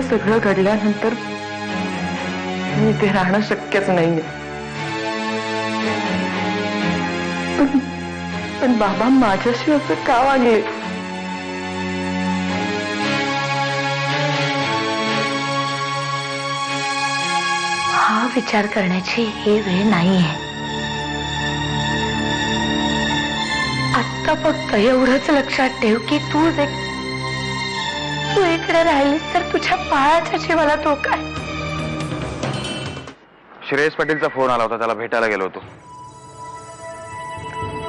सगळं घडल्यानंतर मी इथे राहणं शक्यच नाहीये. पण बाबा माझ्याशी असं का वागले? हा विचार करण्याची ही वेळ नाहीये. आता फक्त एवढंच लक्षात ठेव की तू इकडे राहिलीस तर तुझ्या बाळाच्या जीवाला तो काय. श्रेयस पाटीलचा फोन आला होता, त्याला भेटायला गेलो होतो.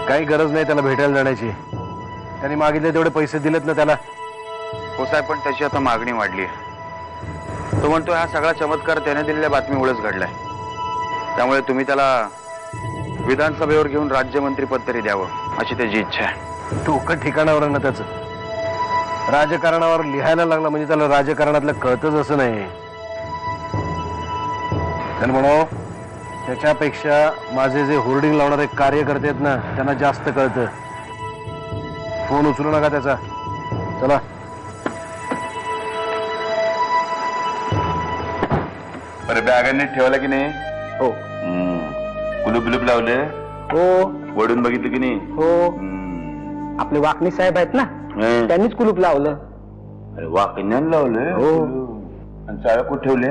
काही गरज नाही त्याला भेटायला जाण्याची. त्यांनी मागितले तेवढे पैसे दिलेत ना त्याला. हो साहेब, पण त्याची आता मागणी वाढली आहे. तो म्हणतो हा सगळा चमत्कार त्याने दिलेल्या बातमीमुळेच घडलाय. त्यामुळे तुम्ही त्याला विधानसभेवर घेऊन राज्यमंत्रीपद तरी द्यावं अशी त्याची इच्छा आहे. डोकं ठिकाणावर आहे ना त्याचं. राजकारणावर लिहायला लागला म्हणजे त्याला राजकारणातलं कळतच असं नाही. त्यानं म्हणो त्याच्यापेक्षा माझे जे होर्डिंग लावणारे कार्यकर्ते आहेत ना त्यांना जास्त कळतं. फोन उचलू नका त्याचा. चला. अरे बॅगांनी ठेवला की नाही? हो. कुलूप बिलूप लावले? हो. वडून बघितलं की नाही? हो. आपले वाकणी साहेब आहेत ना, त्यांनीच कुलूप लावलं. अरे वाकण्यानं लावलं? हो. आणि चाव्या कुठे ठेवल्या?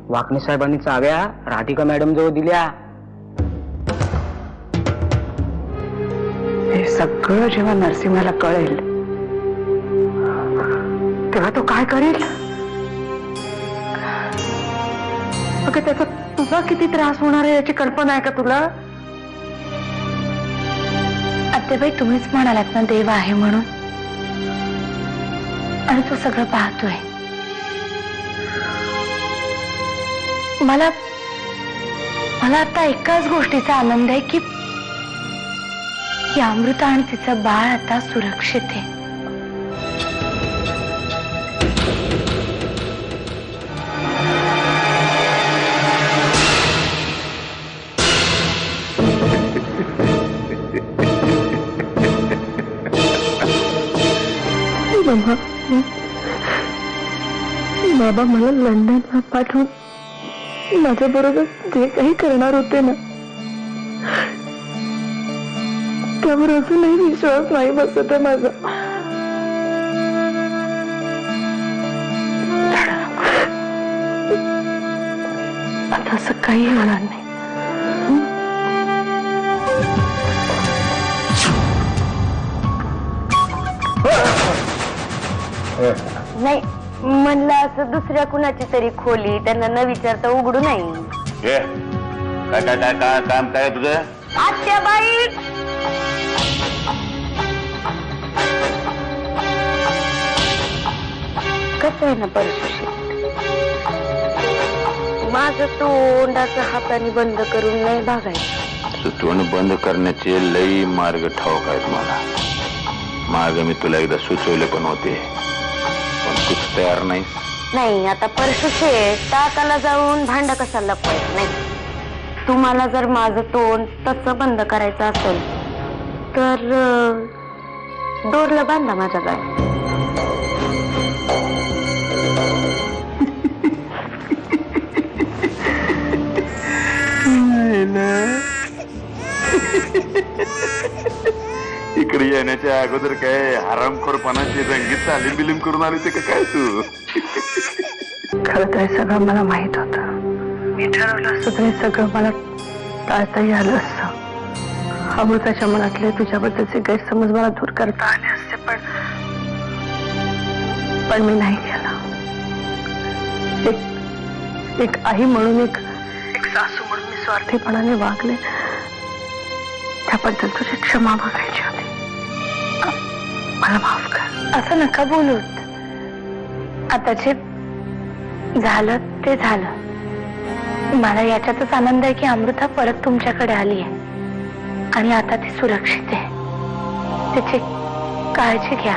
वाकणी साहेबांनी चाव्या राधिका मॅडम जवळ दिल्या. हे सगळं जेव्हा नरसिंहाला कळेल तेव्हा तो काय करेल? अगं त्याचा तुझा किती त्रास होणार आहे याची कल्पना आहे का तुला? आत्याबाई तुम्हीच म्हणालात ना देव आहे म्हणून, आणि तो सगळं पाहतोय. मला आता एकाच गोष्टीचा आनंद आहे की अमृता आणि तिचं बाळ आता सुरक्षित आहे. बाबा मला लंडनला पाठवून माझ्या बरोबर जे काही करणार होते ना त्यावर अजूनही विश्वास नाही बसत आहे माझा. आता असं काही होणार नाही. नाही म्हणलं असं दुसऱ्या कुणाची तरी खोली त्यांना न विचारता उघडू नाही. काय काय काय काय काम काय तुझं? आत्याबाई कसं आहे ना परशुशी, माझं तोंडाचं हाताने बंद करून नाही भागायचं. तोंड बंद करण्याचे लई मार्ग ठाऊक आहेत मला. मार्ग मी तुला एकदा सुचवले पण होते, पण तूच तयार नाही. नाही आता परशुशे टाकाला जाऊन भांड कसा लपवायचं नाही. तुम्हाला जर माझं तोंड तसं बंद करायचं असेल तर दोरला बांधा माझ्या गाय. इकडे येण्याच्या अगोदर काय हरामखोरपणाची रंगीत तालीम बिलीम करून आली ते काय तू? खरं तर हे सगळं मला माहित होतं. मी ठरवलं असतं तर हे सगळं मला टाळताही आलं असतं. अमृताच्या मनातले तुझ्याबद्दलचे गैरसमज मला दूर करता आले असते, पण मी नाही केलं. एक आई म्हणून एक सासू म्हणून मी स्वार्थीपणाने वागले, त्याबद्दल तुझी क्षमा बघायची होती. मला माफ कर. असं नका बोलूत. आता जे झालं ते झालं. मला याच्यातच आनंद आहे की अमृता परत तुमच्याकडे आली आहे आणि आता ती सुरक्षित आहे. तिची काळजी घ्या.